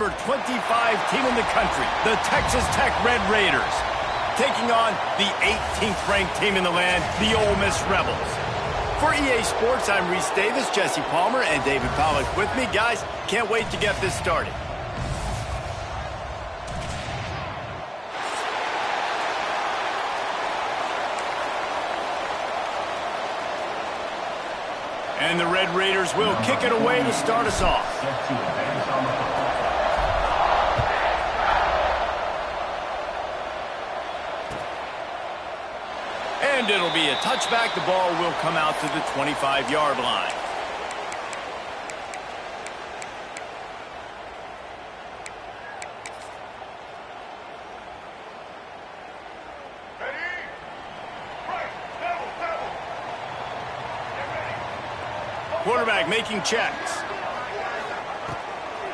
number 25 team in the country, the Texas Tech Red Raiders, taking on the 18th ranked team in the land, the Ole Miss Rebels. For EA Sports, I'm Reese Davis, Jesse Palmer, and David Pollack with me. Guys, can't wait to get this started. And the Red Raiders will kick it away to start us off. And it'll be a touchback. The ball will come out to the 25-yard line. Quarterback making checks.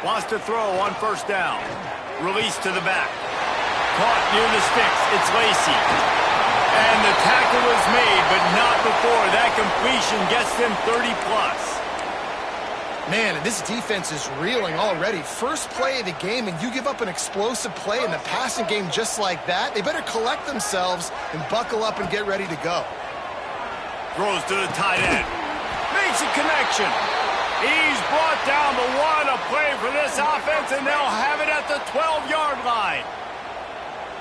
Wants to throw on first down. Release to the back. Caught near the sticks. It's Lacey. And the tackle was made, but not before. That completion gets them 30-plus. Man, this defense is reeling already. First play of the game, and you give up an explosive play in the passing game just like that. They better collect themselves and buckle up and get ready to go. Throws to the tight end. Makes a connection. He's brought down, but what a play for this offense, and they'll have it at the 12-yard line.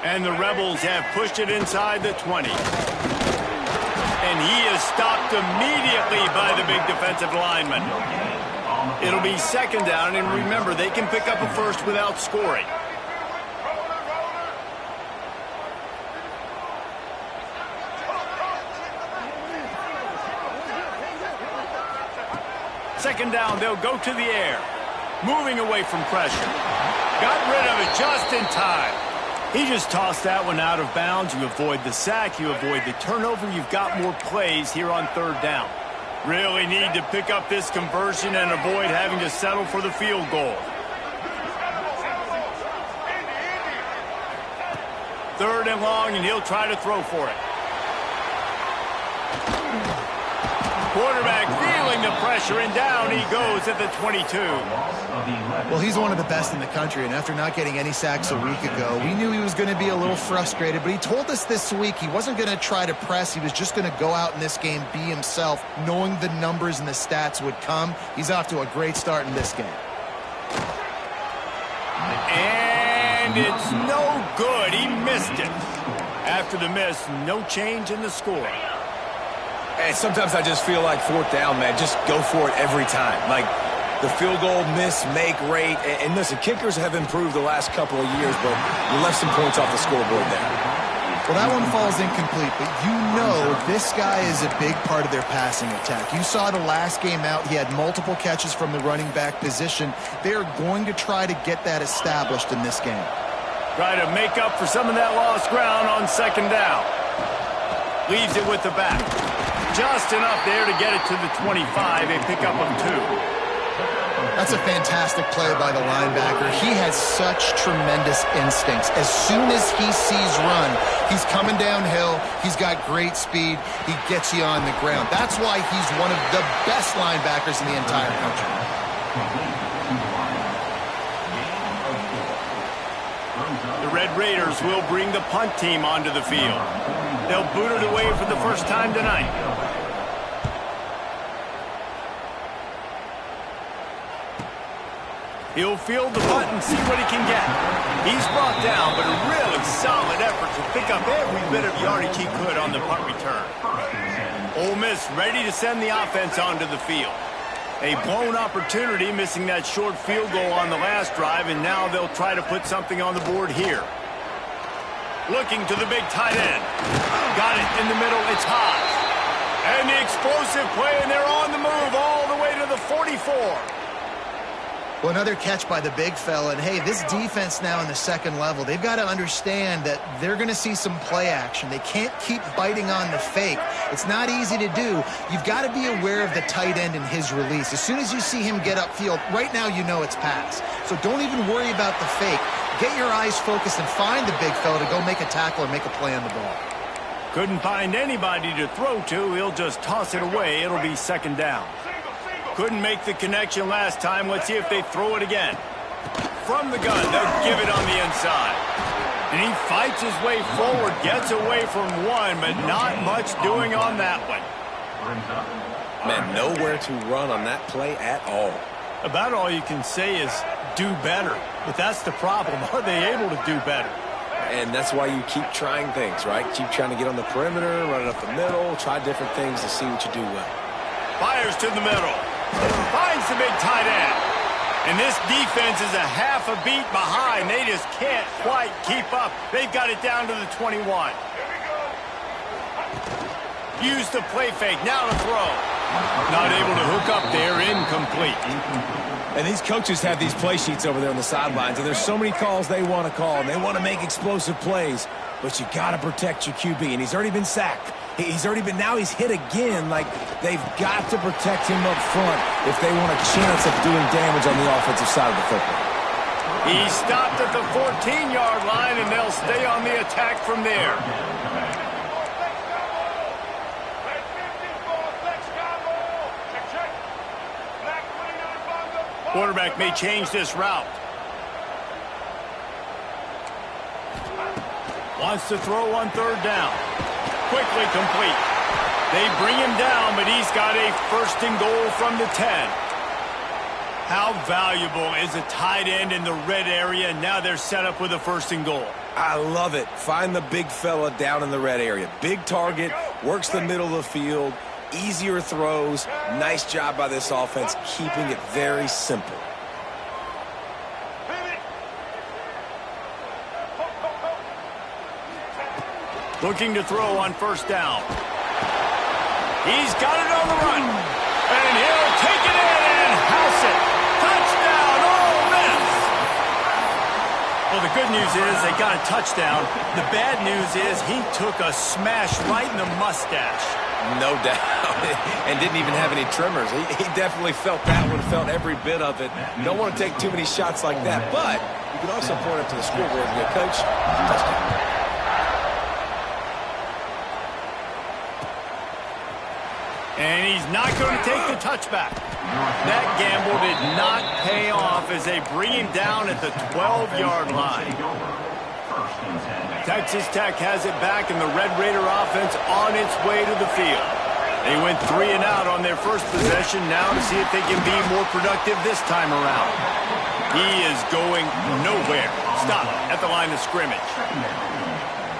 And the Rebels have pushed it inside the 20. And he is stopped immediately by the big defensive lineman. It'll be second down, and remember, they can pick up a first without scoring. Second down, they'll go to the air. Moving away from pressure. Got rid of it just in time. He just tossed that one out of bounds. You avoid the sack, you avoid the turnover. You've got more plays here on third down. Really need to pick up this conversion and avoid having to settle for the field goal. Third and long, and he'll try to throw for it. Quarterback feeling the pressure, and down he goes at the 22. Well, he's one of the best in the country, and after not getting any sacks a week ago, we knew he was going to be a little frustrated, but he told us this week he wasn't going to try to press. He was just going to go out in this game, be himself, knowing the numbers and the stats would come. He's off to a great start in this game. And it's no good. He missed it. After the miss, no change in the score. And sometimes I just feel like fourth down, man, just go for it every time. Like the field goal miss, make rate. And listen, kickers have improved the last couple of years, but you left some points off the scoreboard there. Well, that one falls incomplete, but you know this guy is a big part of their passing attack. You saw the last game out, he had multiple catches from the running back position. They're going to try to get that established in this game. Try to make up for some of that lost ground on second down. Leaves it with the back. Just enough there to get it to the 25, a pickup of 2. That's a fantastic play by the linebacker. He has such tremendous instincts. As soon as he sees run, he's coming downhill. He's got great speed. He gets you on the ground. That's why he's one of the best linebackers in the entire country. The Red Raiders will bring the punt team onto the field. They'll boot it away for the first time tonight. He'll field the punt and see what he can get. He's brought down, but a really solid effort to pick up every bit of yardage he could on the punt return. Ole Miss ready to send the offense onto the field. A blown opportunity, missing that short field goal on the last drive, and now they'll try to put something on the board here. Looking to the big tight end. Got it in the middle. It's Haas. And the explosive play, and they're on the move all the way to the 44. Well, another catch by the big fella. And, hey, this defense now in the second level, they've got to understand that they're going to see some play action. They can't keep biting on the fake. It's not easy to do. You've got to be aware of the tight end and his release. As soon as you see him get upfield, right now you know it's pass. So don't even worry about the fake. Get your eyes focused and find the big fella to go make a tackle or make a play on the ball. Couldn't find anybody to throw to. He'll just toss it away. It'll be second down. Couldn't make the connection last time. Let's see if they throw it again. from the gun. They'll give it on the inside. And he fights his way forward, gets away from one, but not much doing on that one. Man, nowhere to run on that play at all. About all you can say is do better. But that's the problem. Are they able to do better? And that's why you keep trying things, right? Keep trying to get on the perimeter, run it up the middle, try different things to see what you do well. Fires to the middle. Finds the big tight end. And this defense is a half a beat behind. They just can't quite keep up. They've got it down to the 21. Use the play fake. Now to throw. Not able to hook up there. Incomplete. And these coaches have these play sheets over there on the sidelines, and there's so many calls they want to call, and they want to make explosive plays, but you got to protect your QB, and he's already been sacked. Now he's hit again. Like, they've got to protect him up front if they want a chance of doing damage on the offensive side of the football. He stopped at the 14-yard line, and they'll stay on the attack from there. Quarterback may change this route. Wants to throw on third down. Quickly complete. They bring him down, but he's got a first and goal from the 10. How valuable is a tight end in the red area? Now they're set up with a first and goal. I love it. Find the big fella down in the red area. Big target, works the middle of the field, easier throws. Nice job by this offense, keeping it very simple. Looking to throw on first down. He's got it on the run. And he'll take it in and house it. Touchdown, Ole Miss. Well, the good news is they got a touchdown. The bad news is he took a smash right in the mustache. No doubt. And didn't even have any trimmers. He definitely felt that one, felt every bit of it. Don't want to take too many shots like that. But you can also point up to the scoreboard and go, Coach, touchdown. And he's not going to take the touchback. That gamble did not pay off as they bring him down at the 12-yard line. Texas Tech has it back, and the Red Raider offense on its way to the field. They went 3 and out on their first possession, now to see if they can be more productive this time around. He is going nowhere. Stop at the line of scrimmage.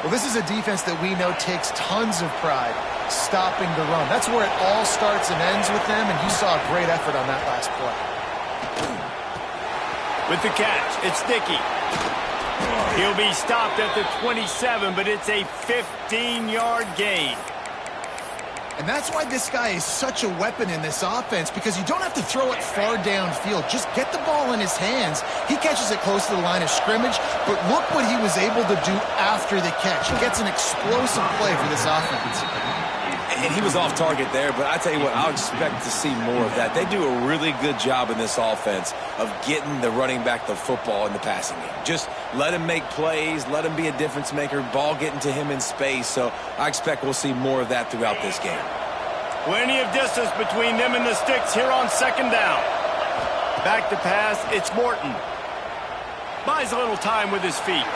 Well, this is a defense that we know takes tons of pride stopping the run. That's where it all starts and ends with them, and you saw a great effort on that last play. With the catch, it's Dickey. He'll be stopped at the 27, but it's a 15-yard gain. And that's why this guy is such a weapon in this offense, because you don't have to throw it far downfield. Just get the ball in his hands. He catches it close to the line of scrimmage, but look what he was able to do after the catch. He gets an explosive play for this offense. And he was off target there, but I tell you what, I'll expect to see more of that. They do a really good job in this offense of getting the running back the football in the passing game. Just let him make plays, let him be a difference maker, ball getting to him in space. So I expect we'll see more of that throughout this game. Plenty of distance between them and the sticks here on second down. Back to pass, it's Morton. Buys a little time with his feet.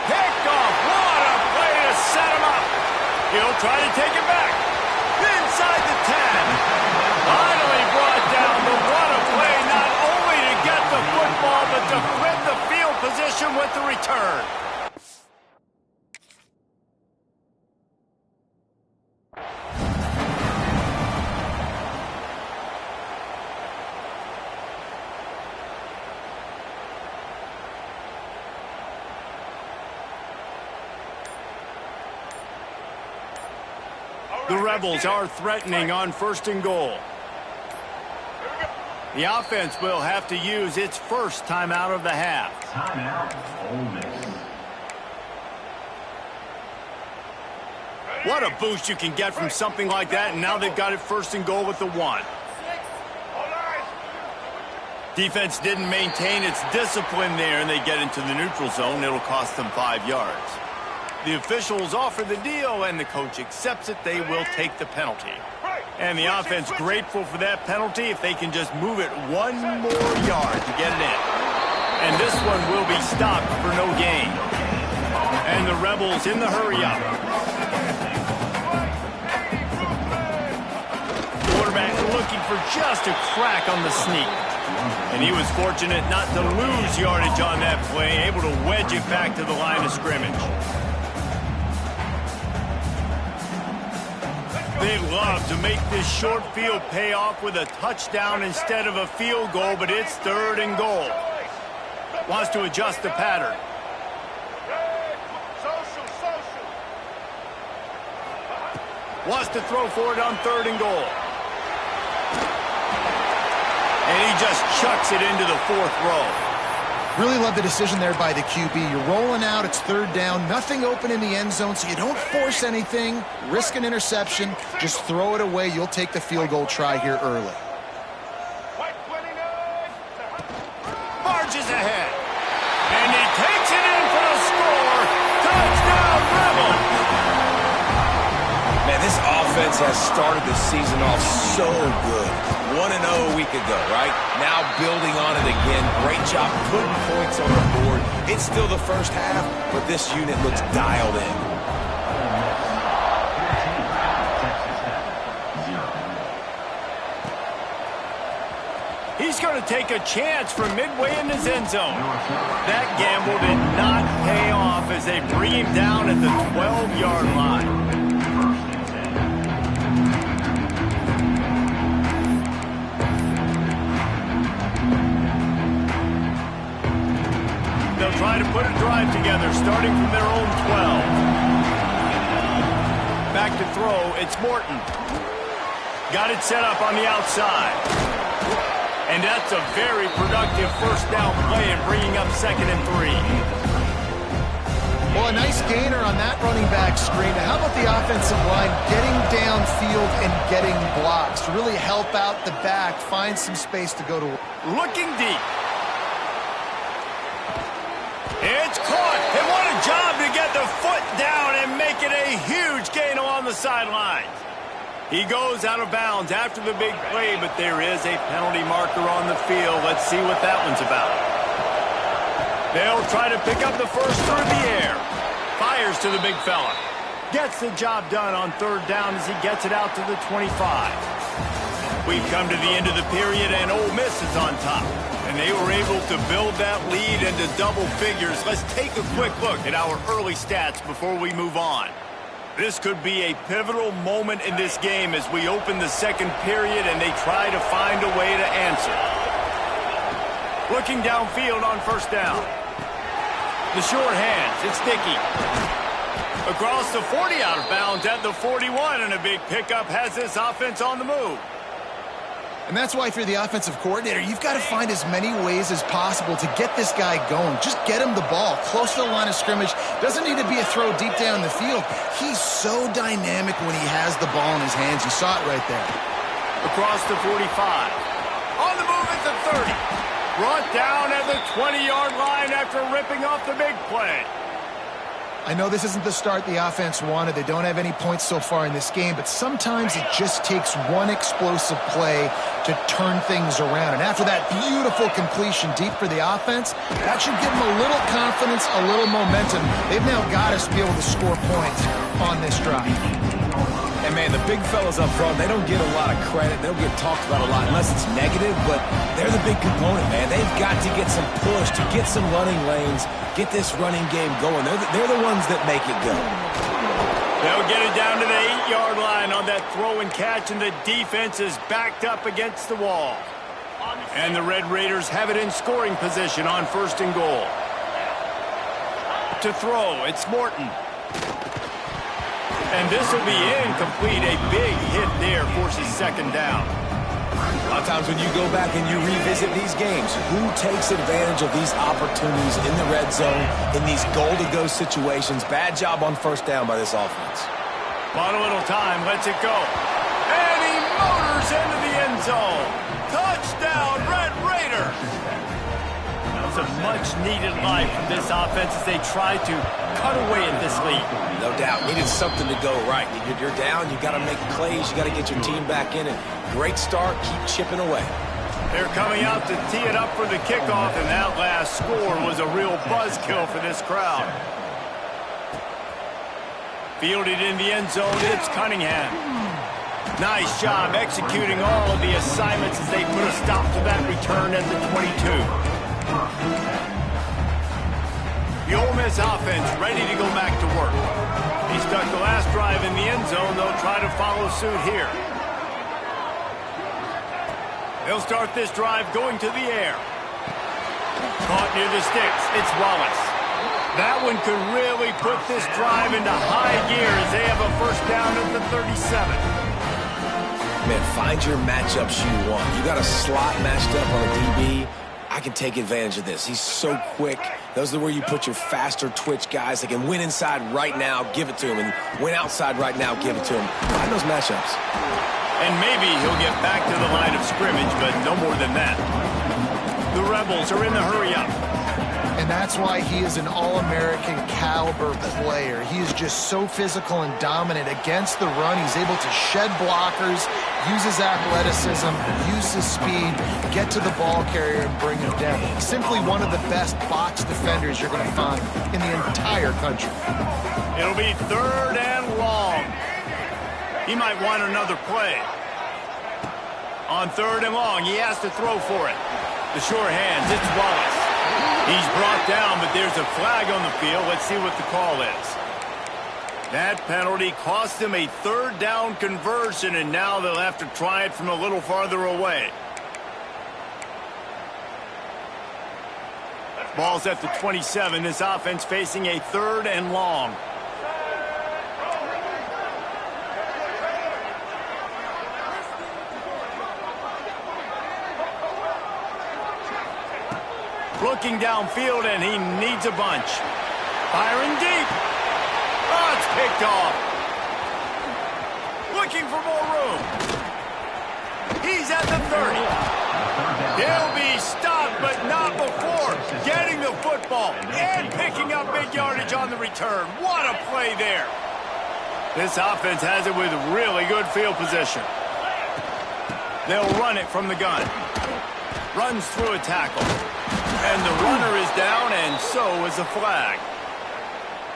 Picked off, what a play to set him up. He'll try to take it back. Inside the 10. Finally brought down, but what a play, not only to get the football, but to flip the field position with the return. The Rebels are threatening on first and goal. The offense will have to use its first timeout of the half. Timeout, Ole Miss. What a boost you can get from something like that, and now they've got it first and goal with the 1. Defense didn't maintain its discipline there, and they get into the neutral zone. It'll cost them 5 yards. The officials offer the deal, and the coach accepts it. They will take the penalty. And the offense grateful for that penalty if they can just move it 1 more yard to get it in. This one will be stopped for no gain. And the Rebels in the hurry-up. Quarterback looking for just a crack on the sneak. And he was fortunate not to lose yardage on that play, able to wedge it back to the line of scrimmage. They love to make this short field pay off with a touchdown instead of a field goal, but it's 3rd and goal. Wants to adjust the pattern. Wants to throw for it on 3rd and goal. And he just chucks it into the 4th row. Really love the decision there by the QB. You're rolling out, it's 3rd down, nothing open in the end zone, so you don't force anything, risk an interception, just throw it away. You'll take the field goal try here early. Marches ahead. And he takes it in for the score. Touchdown, Rebels! Man, this offense has started the season off so good. 1-0 a week ago, right? Now building on it again. Great job putting points on the board. It's still the first half, but this unit looks dialed in. He's going to take a chance from midway in his end zone. That gamble did not pay off as they bring him down at the 12-yard line. They'll try to put a drive together, starting from their own 12. Back to throw, it's Morton. Got it set up on the outside. And that's a very productive 1st down play and bringing up 2nd and 3. Well, a nice gainer on that running back screen. Now, how about the offensive line getting downfield and getting blocks to really help out the back, find some space to go to work? Looking deep. It's caught. And what a job to get the foot down and make it a huge gain along the sideline. He goes out of bounds after the big play, but there is a penalty marker on the field. Let's see what that one's about. They'll try to pick up the first through the air. Fires to the big fella. Gets the job done on 3rd down as he gets it out to the 25. We've come to the end of the period, and Ole Miss is on top. And they were able to build that lead into double figures. Let's take a quick look at our early stats before we move on. This could be a pivotal moment in this game as we open the 2nd period and they try to find a way to answer. Looking downfield on 1st down. The short hands, it's Dickey. Across the 40 out of bounds at the 41, and a big pickup has this offense on the move. And that's why if you're the offensive coordinator, you've got to find as many ways as possible to get this guy going. Just get him the ball close to the line of scrimmage. Doesn't need to be a throw deep down the field. He's so dynamic when he has the ball in his hands. You saw it right there. Across the 45. On the move at the 30. Brought down at the 20-yard line after ripping off the big play. I know this isn't the start the offense wanted. They don't have any points so far in this game, but sometimes it just takes one explosive play to turn things around. And after that beautiful completion deep for the offense, that should give them a little confidence, a little momentum. They've now got us to be able to score points on this drive. And, man, the big fellas up front, they don't get a lot of credit. They don't get talked about a lot unless it's negative, but they're the big component, man. They've got to get some push, to get some running lanes, get this running game going. They're the ones that make it go. They'll get it down to the 8-yard line on that throw and catch, and the defense is backed up against the wall. And the Red Raiders have it in scoring position on 1st and goal. To throw, it's Morton. And this will be incomplete. A big hit there forces 2nd down. A lot of times when you go back and you revisit these games, who takes advantage of these opportunities in the red zone, in these goal-to-go situations? Bad job on 1st down by this offense. Bought a little time, lets it go. And he motors into the end zone. Touchdown, Red Raiders! That was a much-needed life from this offense as they try to cut away at this lead. No doubt. Needed something to go right. You're down. You got to make plays. You got to get your team back in it. Great start. Keep chipping away. They're coming out to tee it up for the kickoff, and that last score was a real buzzkill for this crowd. Fielded in the end zone, it's Cunningham. Nice job executing all of the assignments as they put a stop to that return at the 22. The Ole Miss offense ready to go back to work. He stuck the last drive in the end zone. They'll try to follow suit here. They'll start this drive going to the air. Caught near the sticks. It's Wallace. That one could really put this drive into high gear as they have a first down at the 37. Man, find your matchups you want. You got a slot matched up on a DB. I can take advantage of this. He's so quick. Those are where you put your faster twitch guys that can win inside right now, give it to him, and win outside right now, give it to him. Find those matchups. And maybe he'll get back to the line of scrimmage, but no more than that. The Rebels are in the hurry-up. And that's why he is an All-American caliber player. He is just so physical and dominant against the run. He's able to shed blockers, use his athleticism, use his speed, get to the ball carrier and bring him down. He's simply one of the best box defenders you're going to find in the entire country. It'll be 3rd and long. He might want another play. On 3rd and long, he has to throw for it. The sure hands, it's Wallace. He's brought down, but there's a flag on the field. Let's see what the call is. That penalty cost him a 3rd down conversion, and now they'll have to try it from a little farther away. Ball's at the 27. This offense facing a 3rd and long. Looking downfield, and he needs a bunch. Firing deep. Oh, it's picked off. Looking for more room. He's at the 30. He'll be stopped, but not before getting the football and picking up big yardage on the return. What a play there. This offense has it with really good field position. They'll run it from the gun. Runs through a tackle. And the runner is down, and so is the flag.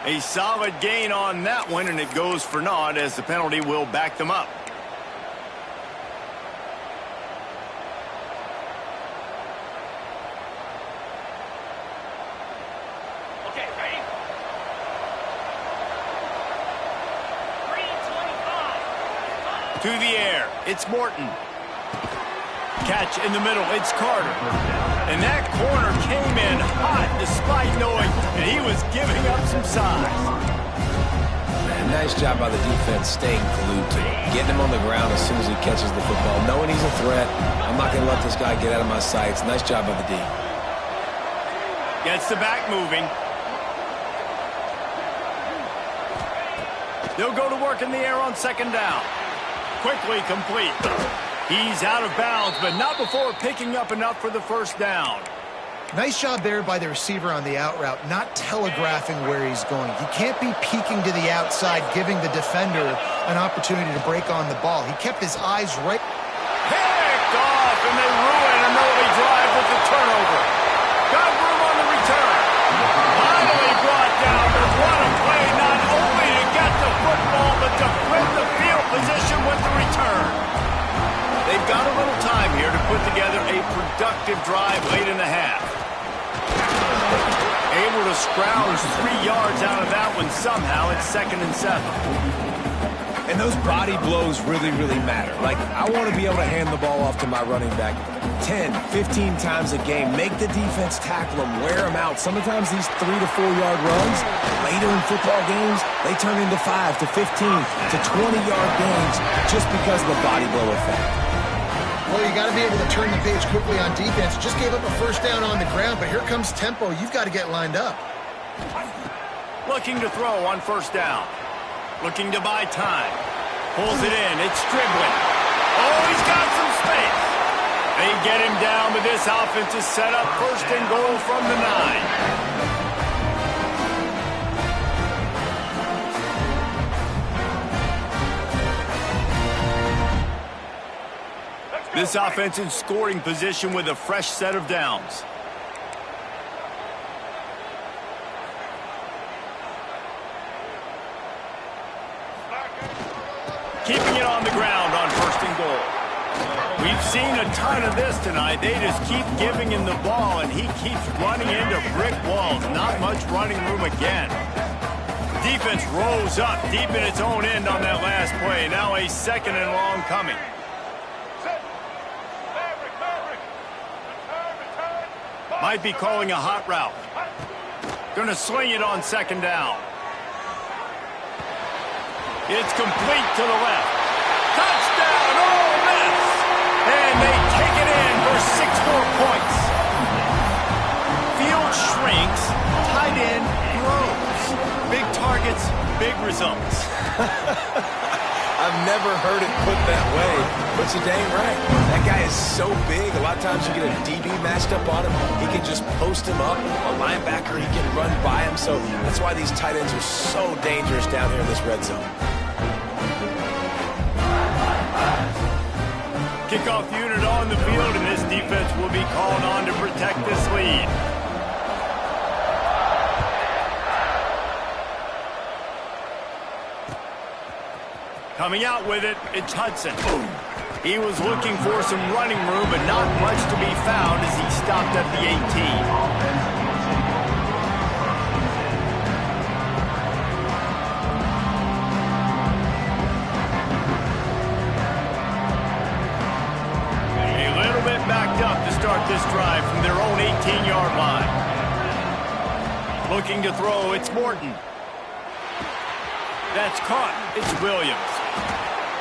A solid gain on that one, and it goes for naught as the penalty will back them up. Okay, ready? 3:25. To the air, it's Morton. Catch in the middle, it's Carter. And that corner came in hot despite knowing that he was giving up some size. Man, nice job by the defense staying glued to him. Getting him on the ground as soon as he catches the football. Knowing he's a threat, I'm not going to let this guy get out of my sights. Nice job by the D. Gets the back moving. They'll go to work in the air on 2nd down. Quickly complete. He's out of bounds, but not before picking up enough for the 1st down. Nice job there by the receiver on the out route, not telegraphing where he's going. He can't be peeking to the outside, giving the defender an opportunity to break on the ball. He kept his eyes right. Picked off, and they ruin an early drive with the turnover. Got room on the return. Finally brought down, but what a play, not only to get the football, but to flip the field position with the return. They've got a little time here to put together a productive drive late in the half. Able to scrounge 3 yards out of that one somehow. It's 2nd and 7. And those body blows really, really matter. Like, I want to be able to hand the ball off to my running back 10, 15 times a game. Make the defense tackle them, wear them out. Sometimes these 3 to 4 yard runs, later in football games, they turn into 5 to 15 to 20 yard gains just because of the body blow effect. Well, you got to be able to turn the page quickly on defense. Just gave up a 1st down on the ground, but here comes tempo. You've got to get lined up. Looking to throw on 1st down. Looking to buy time. Pulls it in. It's dribbling. Oh, he's got some space. They get him down, but this offense is set up 1st and goal from the 9. This offense in scoring position with a fresh set of downs. Keeping it on the ground on 1st and goal. We've seen a ton of this tonight. They just keep giving him the ball, and he keeps running into brick walls. Not much running room again. Defense rose up deep in its own end on that last play. Now a 2nd and long coming. Might be calling a hot route. Gonna sling it on 2nd down. It's complete to the left. Touchdown, Ole Miss! And they take it in for 6 more points. Field shrinks, tight end grows. Big targets, big results. I've never heard it put that way, but you're dang right. That guy is so big. A lot of times you get a DB matched up on him. He can just post him up. A linebacker, he can run by him. So that's why these tight ends are so dangerous down here in this red zone. Kickoff unit on the field, and this defense will be called on to protect this lead. Coming out with it, it's Hudson. He was looking for some running room, but not much to be found as he stopped at the 18. Backed up to start this drive from their own 18-yard line. Looking to throw, it's Morton. That's caught. It's Williams.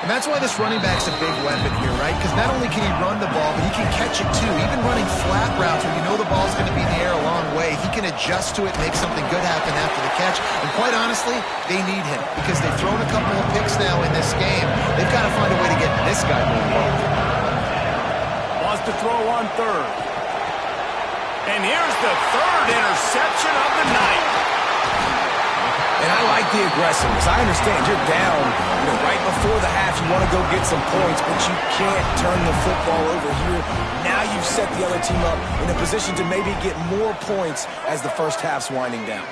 And that's why this running back's a big weapon here, right? Because not only can he run the ball, but he can catch it too. Even running flat routes when you know the ball's going to be in the air a long way, he can adjust to it, make something good happen after the catch. And quite honestly, they need him because they've thrown a couple of picks now in this game. They've got to find a way to get this guy moving. Wants to throw on 3rd. And here's the 3rd interception of the night. And I like the aggressiveness. I understand you're down, right before the half. You want to go get some points, but you can't turn the football over here. Now you've set the other team up in a position to maybe get more points as the first half's winding down.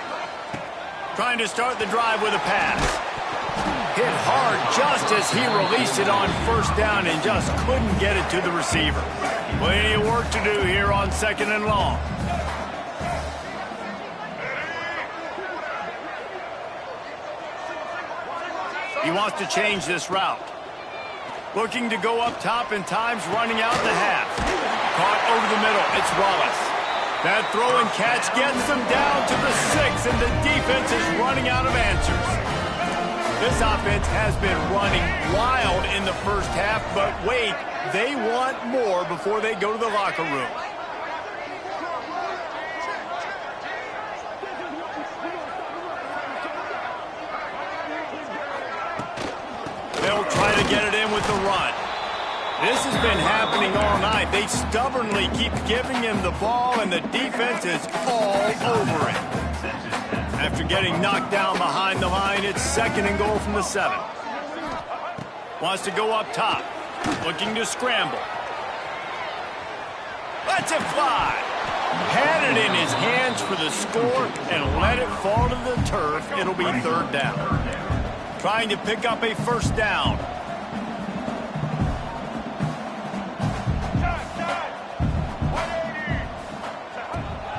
Trying to start the drive with a pass. Hit hard just as he released it on 1st down and just couldn't get it to the receiver. Plenty of work to do here on 2nd and long. He wants to change this route. Looking to go up top and times running out the half. Caught over the middle. It's Wallace. That throw and catch gets them down to the 6, and the defense is running out of answers. This offense has been running wild in the first half, but wait, they want more before they go to the locker room. They'll try to get it in with the run. This has been happening all night. They stubbornly keep giving him the ball, and the defense is all over it. After getting knocked down behind the line, it's 2nd and goal from the 7. Wants to go up top. Looking to scramble. Lets it fly. Had it in his hands for the score and let it fall to the turf. It'll be 3rd down. Trying to pick up a 1st down.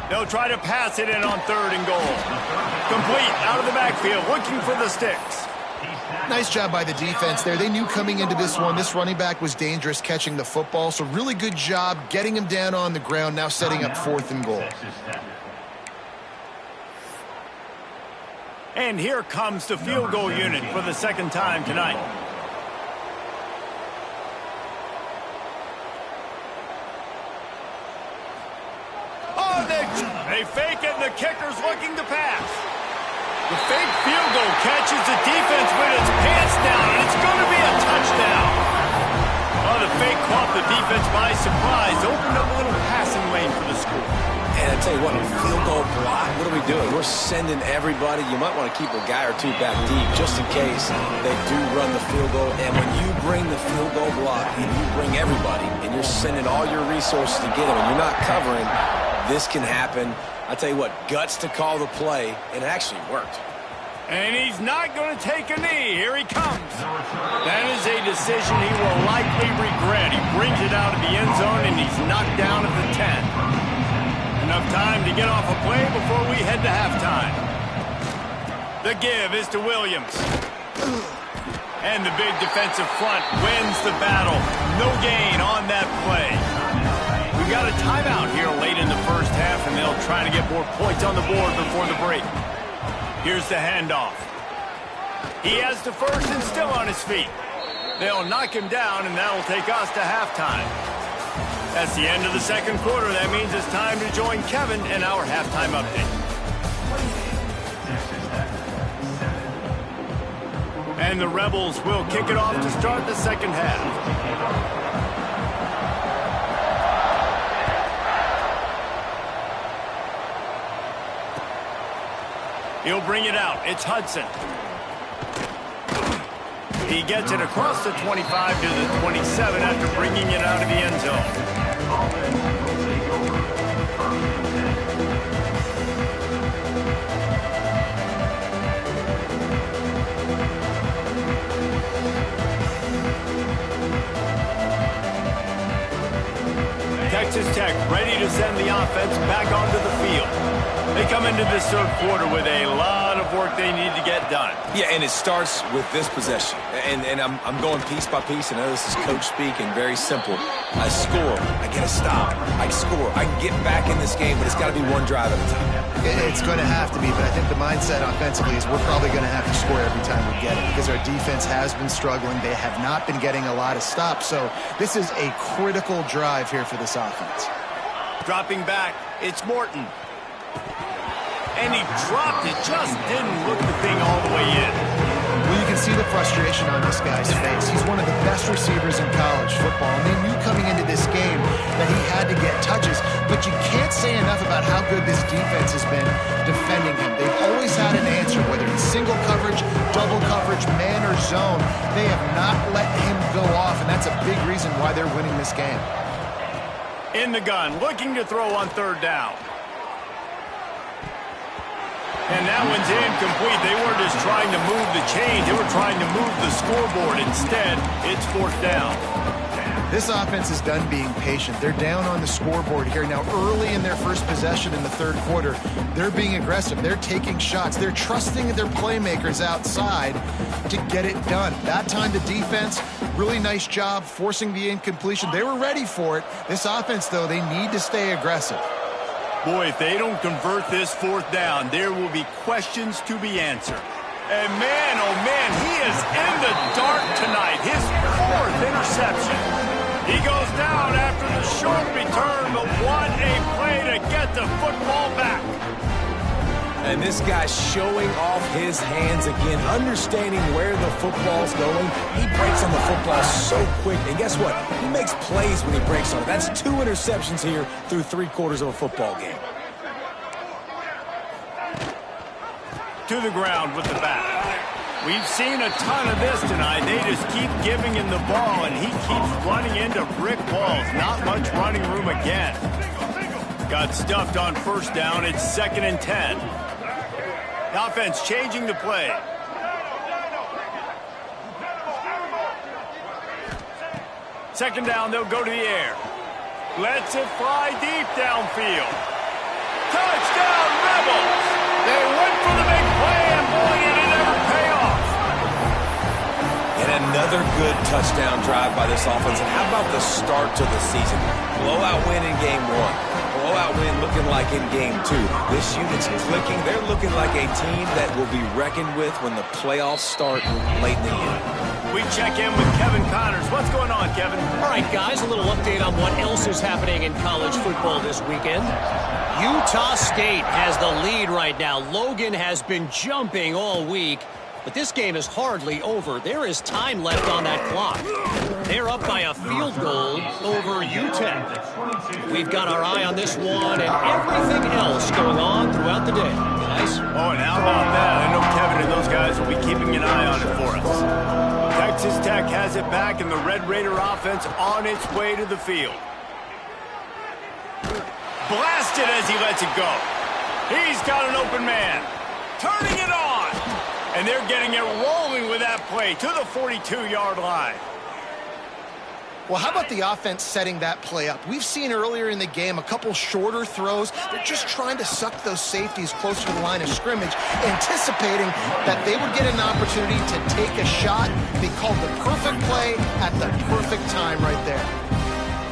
They'll try to pass it in on 3rd and goal. Complete out of the backfield, looking for the sticks. Nice job by the defense there. They knew coming into this one, this running back was dangerous catching the football, so really good job getting him down on the ground, now setting up 4th and goal. And here comes the field goal unit for the 2nd time tonight. They fake it, and the kicker's looking to pass. The fake field goal catches the defense with its pants down, and it's going to be a touchdown. Oh, the fake caught the defense by surprise, opened up a little passing lane for the score. And I tell you what, a field goal block, what are we doing. We're sending everybody. You might want to keep a guy or two back deep just in case they do run the field goal. And when you bring the field goal block and you bring everybody and you're sending all your resources to get them and you're not covering, this can happen. I tell you what, guts to call the play, and it actually worked. And he's not going to take a knee. Here he comes. That is a decision he will likely regret. He brings it out of the end zone, and he's knocked down at the 10. Enough time to get off a play before we head to halftime. The give is to Williams. And the big defensive front wins the battle. No gain on that play. We've got a timeout here late in the first half, and they'll try to get more points on the board before the break. Here's the handoff. He has the first and still on his feet. They'll knock him down, and that'll take us to halftime. That's the end of the second quarter. That means it's time to join Kevin in our halftime update. And the Rebels will kick it off to start the second half. He'll bring it out. It's Hudson. He gets it across the 25 to the 27 after bringing it out of the end zone. Texas Tech ready to send the offense back onto the field. They come into this third quarter with a lot of work they need to get done. Yeah, and it starts with this possession. And I'm going piece by piece. I know this is coach speak and very simple. I score. I get a stop. I score. I can get back in this game, but it's got to be one drive at a time. It's going to have to be, but I think the mindset offensively is we're probably going to have to score every time we get it because our defense has been struggling. They have not been getting a lot of stops. So this is a critical drive here for this offense. Dropping back, it's Morton. And he dropped it, just didn't look the thing all the way in. Well, you can see the frustration on this guy's face. He's one of the best receivers in college football, and they knew coming into this game that he had to get touches, but you can't say enough about how good this defense has been defending him. They've always had an answer, whether it's single coverage, double coverage, man or zone. They have not let him go off, and that's a big reason why they're winning this game. In the gun, looking to throw on third down. And that one's incomplete. They weren't just trying to move the chains. They were trying to move the scoreboard. Instead, it's fourth down. This offense is done being patient. They're down on the scoreboard here. Now, early in their first possession in the third quarter, they're being aggressive. They're taking shots. They're trusting their playmakers outside to get it done. That time, the defense, really nice job forcing the incompletion. They were ready for it. This offense, though, they need to stay aggressive. Boy, if they don't convert this fourth down, there will be questions to be answered. And man, oh man, he is in the dark tonight. His fourth interception. He goes down after the short return, but what a play to get the football back. And this guy's showing off his hands again, understanding where the football's going. He breaks on the football so quick. And guess what? He makes plays when he breaks on it. That's 2 interceptions here through 3 quarters of a football game. To the ground with the bat. We've seen a ton of this tonight. They just keep giving him the ball, and he keeps running into brick walls. Not much running room again. Got stuffed on first down. It's 2nd and 10. The offense changing the play. Second down, they'll go to the air. Lets it fly deep downfield. Touchdown, Rebels! They went for the big play, and boy, did it ever pay off. And another good touchdown drive by this offense. And how about the start to the season? Blowout win in game 1. Blowout win looking like in game 2. This unit's clicking. They're looking like a team that will be reckoned with when the playoffs start late in the year. We check in with Kevin Connors. What's going on, Kevin? All right, guys, a little update on what else is happening in college football this weekend. Utah State has the lead right now. Logan has been jumping all week, but this game is hardly over. There is time left on that clock. They're up by a field goal over UTEP. We've got our eye on this one and everything else going on throughout the day. guys. Oh, and how about that? I know Kevin and those guys will be keeping an eye on it for us. Texas Tech has it back, and the Red Raider offense on its way to the field. Blasted as he lets it go. He's got an open man. Turning it on. And they're getting it rolling with that play to the 42-yard line. Well, how about the offense setting that play up? We've seen earlier in the game a couple shorter throws. They're just trying to suck those safeties closer to the line of scrimmage, anticipating that they would get an opportunity to take a shot, be called the perfect play at the perfect time right there.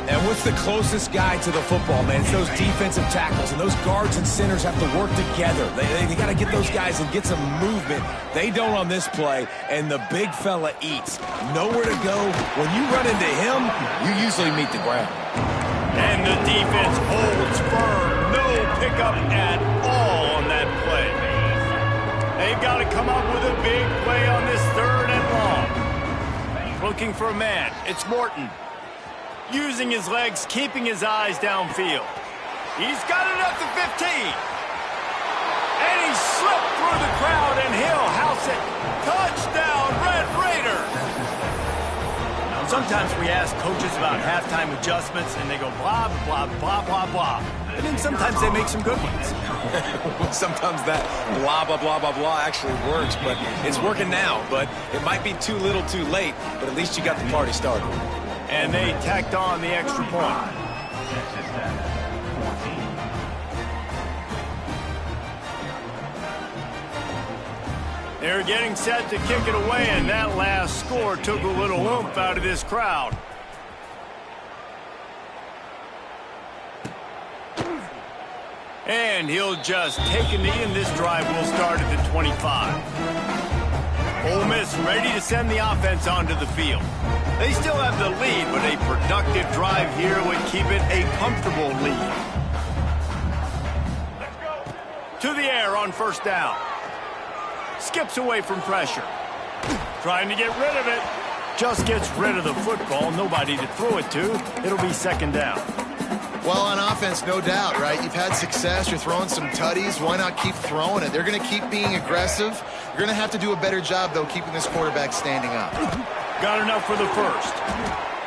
And what's the closest guy to the football, man? It's those defensive tackles, and those guards and centers have to work together. They got to get those guys and get some movement. They don't on this play, and the big fella eats. Nowhere to go. When you run into him, you usually meet the ground. And the defense holds firm. No pickup at all on that play. They've got to come up with a big play on this 3rd and long. Looking for a man. It's Morton. Using his legs, keeping his eyes downfield. He's got it up to 15. And he slipped through the crowd, and he'll house it. Touchdown, Red Raider. Sometimes we ask coaches about halftime adjustments, and they go blah, blah, blah, blah, blah. And then sometimes they make some good ones. Sometimes that blah, blah, blah, blah, blah actually works, but it's working now. But it might be too little too late, but at least you got the party started. And they tacked on the extra point. They're getting set to kick it away, and that last score took a little oomph out of this crowd. And he'll just take a knee, and this drive will start at the 25. Ole Miss ready to send the offense onto the field. They still have the lead, but a productive drive here would keep it a comfortable lead. To the air on 1st down. Skips away from pressure. Trying to get rid of it. Just gets rid of the football. Nobody to throw it to. It'll be 2nd down. Well, on offense, no doubt, right? You've had success. You're throwing some tutties. Why not keep throwing it? They're going to keep being aggressive. You're going to have to do a better job, though, keeping this quarterback standing up. Got enough for the 1st.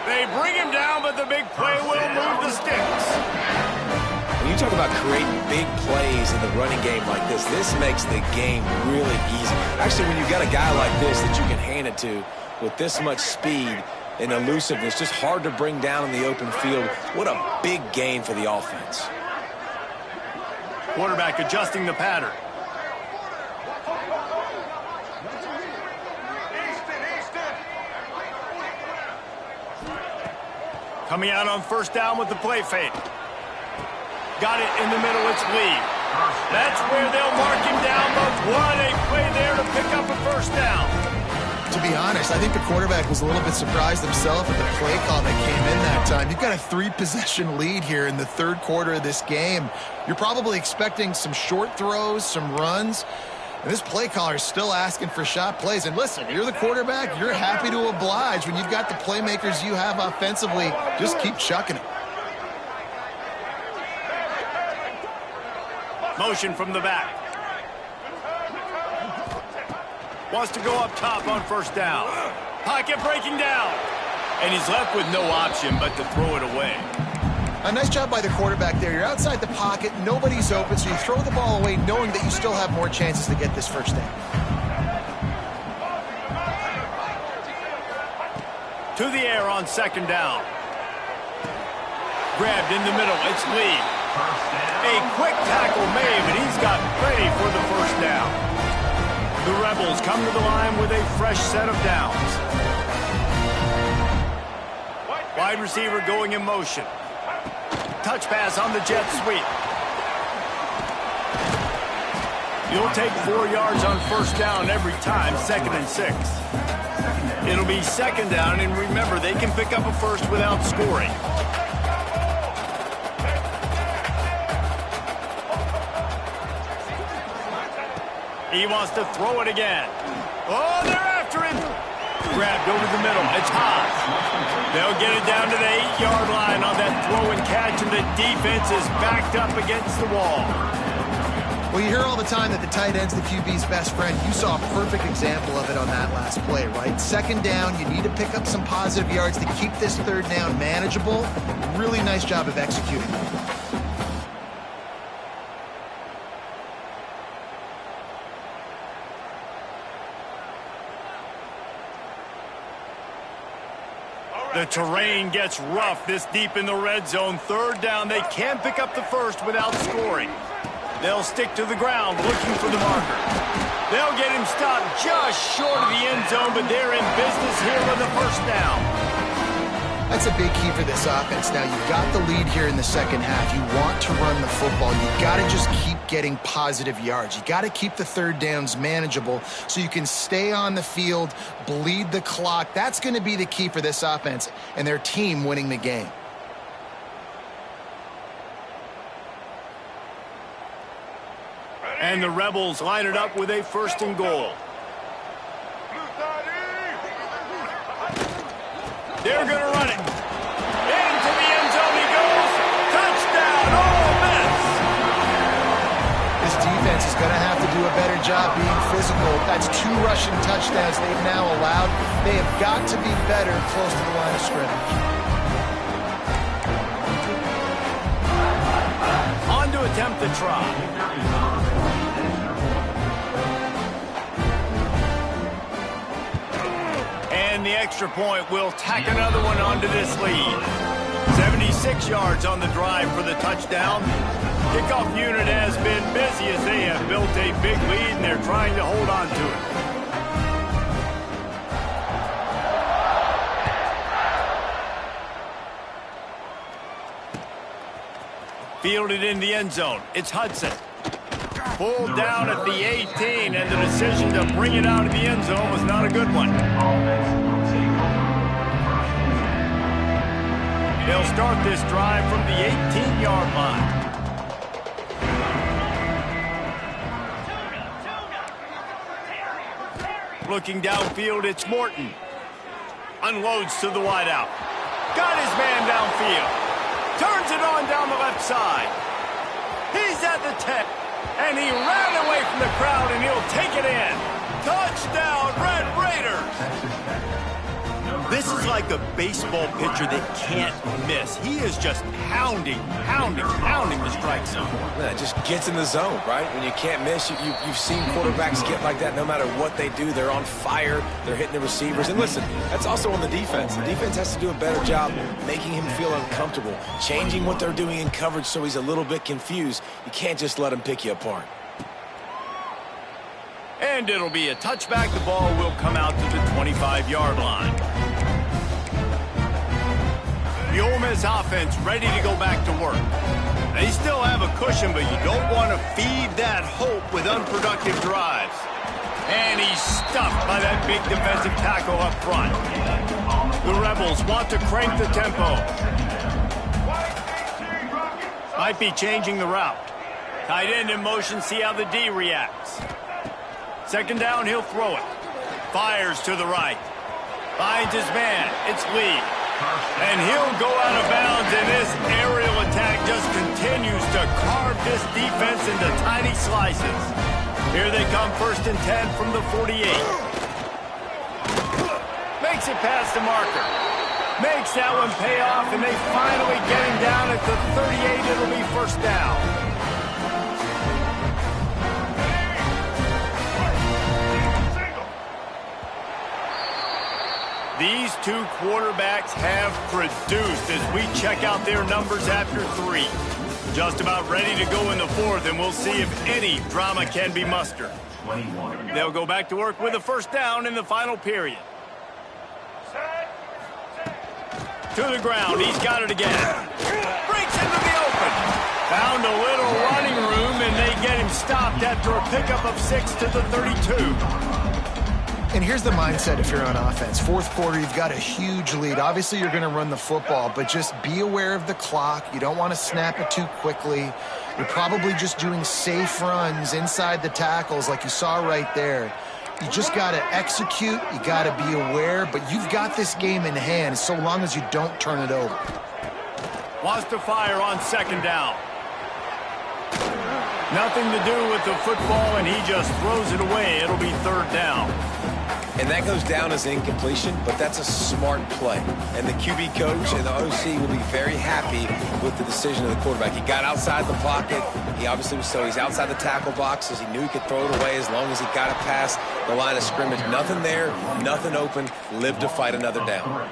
They bring him down, but the big play will move the sticks. When you talk about creating big plays in the running game like this makes the game really easy. Actually, when you've got a guy like this that you can hand it to with this much speed and elusiveness, just hard to bring down in the open field. What a big gain for the offense. Quarterback adjusting the pattern. Coming out on 1st down with the play fake. Got it in the middle, it's Lee. That's where they'll mark him down, but what a play there to pick up a 1st down. To be honest, I think the quarterback was a little bit surprised himself at the play call that came in that time. You've got a 3-possession lead here in the 3rd quarter of this game. You're probably expecting some short throws, some runs. And this play caller is still asking for shot plays. And listen, you're the quarterback. You're happy to oblige. When you've got the playmakers you have offensively, just keep chucking it. Motion from the back. Wants to go up top on 1st down. Pocket breaking down. And he's left with no option but to throw it away. A nice job by the quarterback there. You're outside the pocket. Nobody's open, so you throw the ball away knowing that you still have more chances to get this 1st down. To the air on 2nd down. Grabbed in the middle. It's Lee. A quick tackle made, but he's got ready for the 1st down. The Rebels come to the line with a fresh set of downs. Wide receiver going in motion. Touch pass on the jet sweep. You'll take 4 yards on 1st down every time, 2nd and 6. It'll be 2nd down, and remember, they can pick up a 1st without scoring. He wants to throw it again. Oh, they're after him. Grabbed over the middle. It's hot. They'll get it down to the 8-yard line on that throw and catch, and the defense is backed up against the wall. Well, you hear all the time that the tight end's the QB's best friend. You saw a perfect example of it on that last play, right? Second down, you need to pick up some positive yards to keep this third down manageable. Really nice job of executing. The terrain gets rough this deep in the red zone. Third down, they can't pick up the first without scoring. They'll stick to the ground looking for the marker. They'll get him stopped just short of the end zone, but they're in business here with the first down. That's a big key for this offense. Now, you've got the lead here in the second half. You want to run the football. You've got to just keep getting positive yards. You got to keep the third downs manageable so you can stay on the field, bleed the clock. That's going to be the key for this offense and their team winning the game. And the Rebels line it up with a first and goal. They're going to run it. Into the end zone he goes. Touchdown, Ole Miss. This defense is going to have to do a better job being physical. That's 2 rushing touchdowns they've now allowed. They have got to be better close to the line of scrimmage. On to attempt the try. And the extra point will tack another one onto this lead. 76 yards on the drive for the touchdown. Kickoff unit has been busy as they have built a big lead and they're trying to hold on to it. Fielded in the end zone. It's Hudson. Pulled down at the 18, and the decision to bring it out of the end zone was not a good one. They'll start this drive from the 18-yard line. Looking downfield, it's Morton. Unloads to the wideout. Got his man downfield. Turns it on down the left side. He's at the 10. And he ran away from the crowd, and he'll take it in. Touchdown, Red Raiders! This is like a baseball pitcher that can't miss. He is just pounding the strike zone. Yeah, just gets in the zone, right? When you can't miss, you've seen quarterbacks get like that no matter what they do. They're on fire. They're hitting the receivers. And listen, that's also on the defense. The defense has to do a better job making him feel uncomfortable, changing what they're doing in coverage so he's a little bit confused. You can't just let him pick you apart. And it'll be a touchback. The ball will come out to the 25-yard line. The Ole Miss offense ready to go back to work. They still have a cushion, but you don't want to feed that hope with unproductive drives. And he's stuffed by that big defensive tackle up front. The Rebels want to crank the tempo. Might be changing the route. Tight end in motion, see how the D reacts. Second down, he'll throw it. Fires to the right. Finds his man. It's Lee. And he'll go out of bounds, and this aerial attack just continues to carve this defense into tiny slices. Here they come, 1st and 10 from the 48. Makes it past the marker. Makes that one pay off, and they finally get him down at the 38. It'll be first down. These two quarterbacks have produced as we check out their numbers after 3. Just about ready to go in the 4th, and we'll see if any drama can be mustered. They'll go back to work with a first down in the final period. To the ground, he's got it again. Breaks into the open. Found a little running room, and they get him stopped after a pickup of 6 to the 32. And here's the mindset if you're on offense. 4th quarter, you've got a huge lead. Obviously, you're going to run the football, but just be aware of the clock. You don't want to snap it too quickly. You're probably just doing safe runs inside the tackles like you saw right there. You just got to execute. You got to be aware, but you've got this game in hand so long as you don't turn it over. Wants to fire on 2nd down. Nothing to do with the football, and he just throws it away. It'll be third down. And that goes down as incompletion, but that's a smart play. And the QB coach and the OC will be very happy with the decision of the quarterback. He got outside the pocket. He obviously was he's outside the tackle boxes. He knew he could throw it away as long as he got it past the line of scrimmage. Nothing there, nothing open. Lived to fight another down.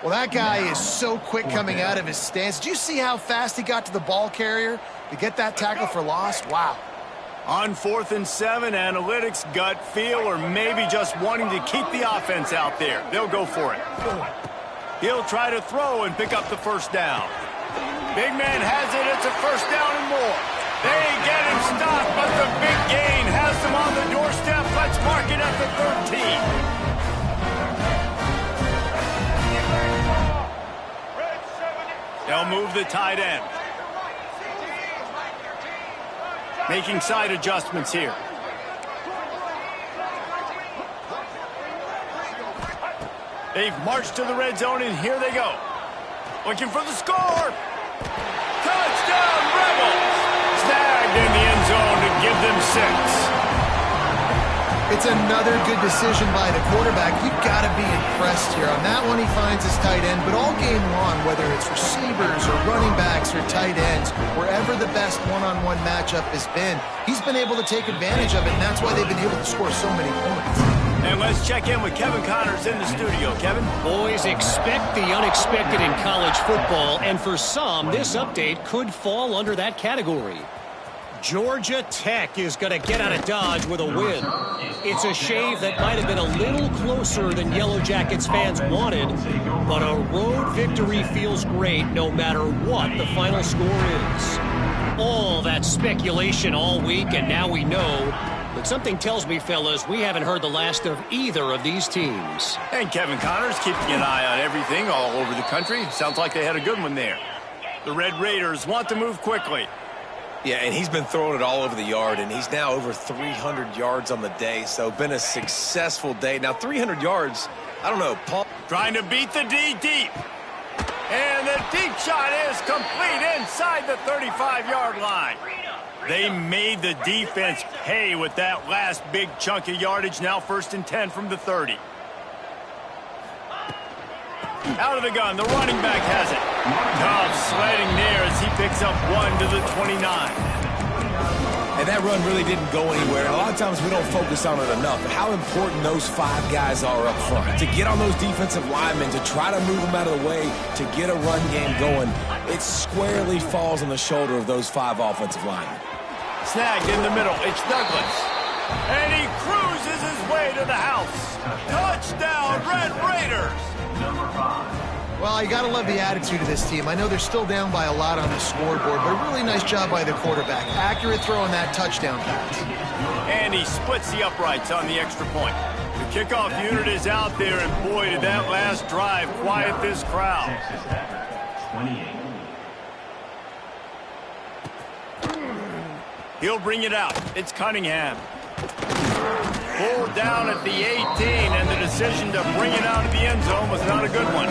Well, that guy is so quick coming out of his stance. Did you see how fast he got to the ball carrier to get that tackle for loss? Wow. On 4th and 7, analytics, gut feel, or maybe just wanting to keep the offense out there. They'll go for it. He'll try to throw and pick up the first down. Big man has it. It's a first down and more. They get him stopped, but the big gain has them on the doorstep. Let's mark it at the 13. They'll move the tight end. Making side adjustments here. They've marched to the red zone, and here they go. Looking for the score. Touchdown, Rebels! Snagged in the end zone to give them 6. It's another good decision by the quarterback. You've got to be impressed here. On that one, he finds his tight end, but all game long, whether it's receivers or running backs or tight ends, wherever the best one-on-one matchup has been, he's been able to take advantage of it, and that's why they've been able to score so many points. And let's check in with Kevin Connors in the studio. Kevin? Boys, expect the unexpected in college football, and for some, this update could fall under that category. Georgia Tech is going to get out of Dodge with a win. It's a shave that might have been a little closer than Yellow Jackets fans wanted, but a road victory feels great no matter what the final score is. All that speculation all week, and now we know. But something tells me, fellas, we haven't heard the last of either of these teams. And Kevin Connors keeping an eye on everything all over the country. Sounds like they had a good one there. The Red Raiders want to move quickly. Yeah, and he's been throwing it all over the yard, and he's now over 300 yards on the day, so been a successful day. Now, 300 yards, I don't know, Paul. Trying to beat the D deep. And the deep shot is complete inside the 35-yard line. They made the defense pay with that last big chunk of yardage. Now 1st and 10 from the 30. Out of the gun, the running back has it. Cobb sledding there as he picks up 1 to the 29. And that run really didn't go anywhere. And a lot of times we don't focus on it enough. But how important those 5 guys are up front. To get on those defensive linemen, to try to move them out of the way, to get a run game going, it squarely falls on the shoulder of those 5 offensive linemen. Snagged in the middle. It's Douglas. And he cruises his way to the house. Touchdown, Red Raiders. Well, you got to love the attitude of this team. I know they're still down by a lot on the scoreboard, but a really nice job by the quarterback. Accurate throw on that touchdown pass. And he splits the uprights on the extra point. The kickoff unit is out there, and boy, did that last drive quiet this crowd. 28. He'll bring it out. It's Cunningham. Pulled down at the 18, and the decision to bring it out of the end zone was not a good one.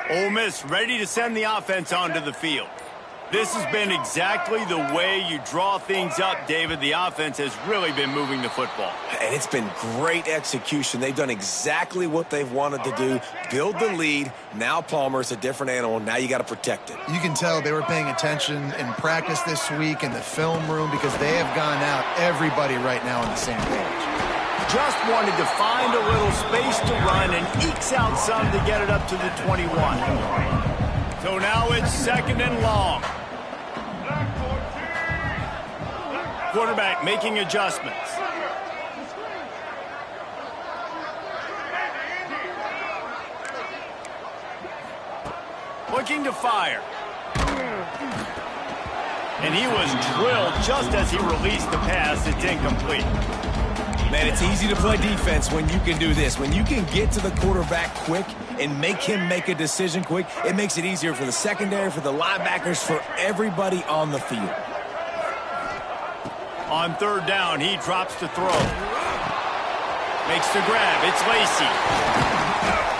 Ole Miss ready to send the offense onto the field. This has been exactly the way you draw things up, David. The offense has really been moving the football. And it's been great execution. They've done exactly what they've wanted to do. Build the lead. Now Palmer's a different animal. Now you got to protect it. You can tell they were paying attention in practice this week in the film room because they have gone out, everybody right now on the same page. Just wanted to find a little space to run and ekes out some to get it up to the 21. So now it's 2nd and long. Quarterback making adjustments. Looking to fire. And he was drilled just as he released the pass. It's incomplete. Man, it's easy to play defense when you can do this. When you can get to the quarterback quick and make him make a decision quick, it makes it easier for the secondary, for the linebackers, for everybody on the field. On third down, he drops to throw. Makes the grab. It's Lacy.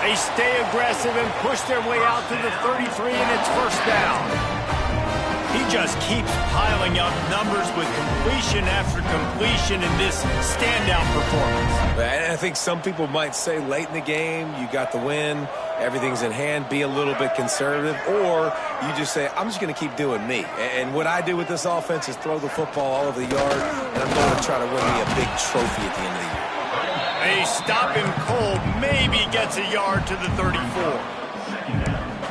They stay aggressive and push their way out to the 33, and it's first down. He just keeps piling up numbers with completion after completion in this standout performance. And I think some people might say late in the game, you got the win, everything's in hand, be a little bit conservative, or you just say, I'm just going to keep doing me. And what I do with this offense is throw the football all over the yard, and I'm going to try to win me a big trophy at the end of the year. They stop him cold, maybe gets a yard to the 34.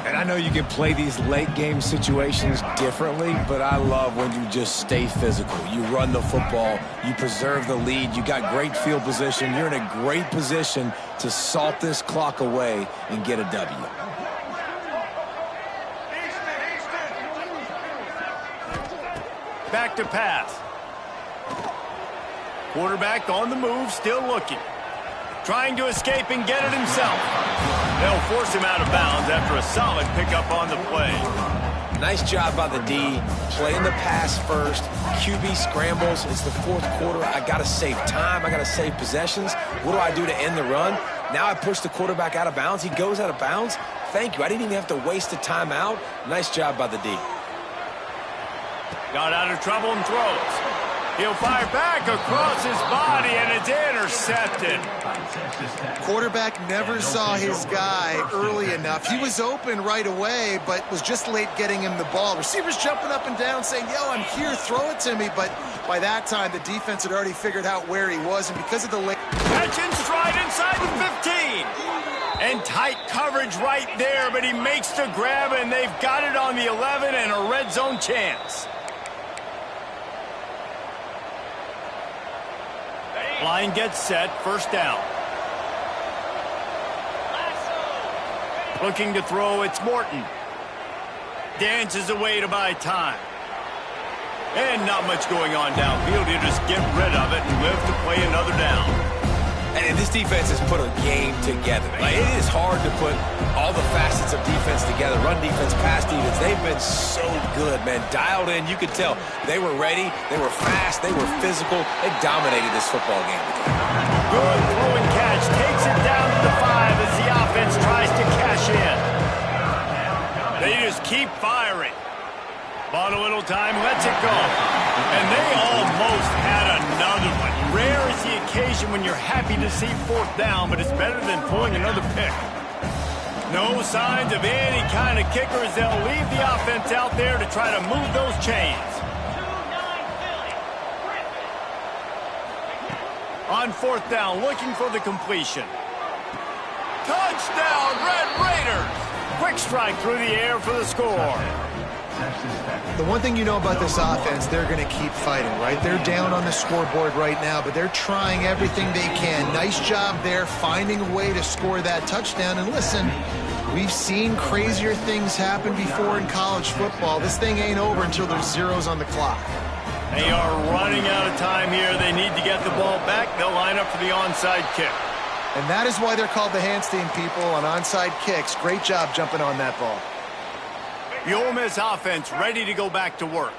And I know you can play these late game situations differently, but I love when you just stay physical. You run the football, you preserve the lead, you got great field position, you're in a great position to salt this clock away and get a W. Back to pass. Quarterback on the move, still looking. Trying to escape and get it himself. They'll force him out of bounds after a solid pickup on the play. Nice job by the D, playing the pass first. QB scrambles. It's the fourth quarter. I got to save time. I got to save possessions. What do I do to end the run? Now I push the quarterback out of bounds. He goes out of bounds. Thank you. I didn't even have to waste a timeout. Nice job by the D. Got out of trouble and throws. He'll fire back across his body, and it's intercepted. Quarterback never saw his guy early enough. He was open right away, but was just late getting him the ball. Receivers jumping up and down saying, yo, I'm here, throw it to me. But by that time, the defense had already figured out where he was, and because of the late... Catch and stride inside the 15. And tight coverage right there, but he makes the grab, and they've got it on the 11 and a red zone chance. Line gets set, first down. Looking to throw, it's Morton. Dances away to buy time. And not much going on downfield. He'll just get rid of it and live to play another down. And this defense has put a game together. Like, it is hard to put all the facets of defense together. Run defense, pass defense. They've been so good, man. Dialed in. You could tell they were ready. They were fast. They were physical. They dominated this football game. Good throw and catch. Takes it down to the 5 as the offense tries to cash in. They just keep firing. Bought a little time, lets it go. And they almost had another one. Rare is the occasion when you're happy to see fourth down, but it's better than pulling another pick. No signs of any kind of kickers. They'll leave the offense out there to try to move those chains. On fourth down, looking for the completion. Touchdown, Red Raiders! Quick strike through the air for the score. The one thing you know about this offense, they're going to keep fighting, right? They're down on the scoreboard right now, but they're trying everything they can. Nice job there, finding a way to score that touchdown. And listen, we've seen crazier things happen before in college football. This thing ain't over until there's zeros on the clock. They are running out of time here. They need to get the ball back. They'll line up for the onside kick. And that is why they're called the Handstein people on onside kicks. Great job jumping on that ball. The Ole Miss offense ready to go back to work.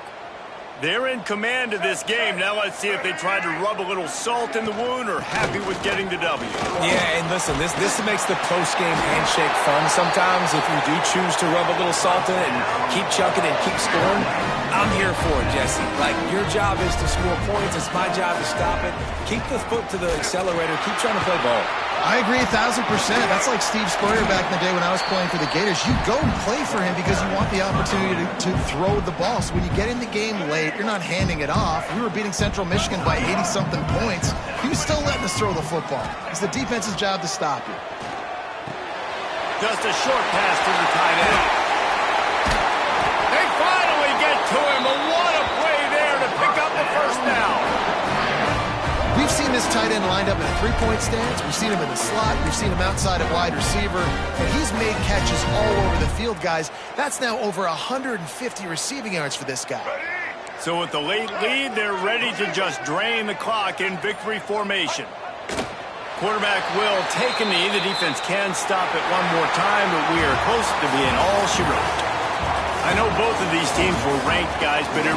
They're in command of this game. Now let's see if they try to rub a little salt in the wound or happy with getting the W. Yeah, and listen, this makes the post-game handshake fun sometimes. If you do choose to rub a little salt in it and keep chucking and keep scoring, I'm here for it, Jesse. Like, your job is to score points. It's my job to stop it. Keep the foot to the accelerator. Keep trying to play ball. I agree 1,000%. That's like Steve Spurrier back in the day when I was playing for the Gators. You go and play for him because you want the opportunity to throw the ball. So when you get in the game late, you're not handing it off. We were beating Central Michigan by 80-something points. He was still letting us throw the football. It's the defense's job to stop you. Just a short pass to the tight end. They finally get to him. But what a play there to pick up the first down. We've seen this tight end lined up in a three-point stance. We've seen him in the slot. We've seen him outside at wide receiver. And he's made catches all over the field, guys. That's now over 150 receiving yards for this guy. So with the late lead, they're ready to just drain the clock in victory formation. Quarterback will take a knee. The defense can stop it one more time, but we are close to being all she wrote. I know both of these teams were ranked, guys, but it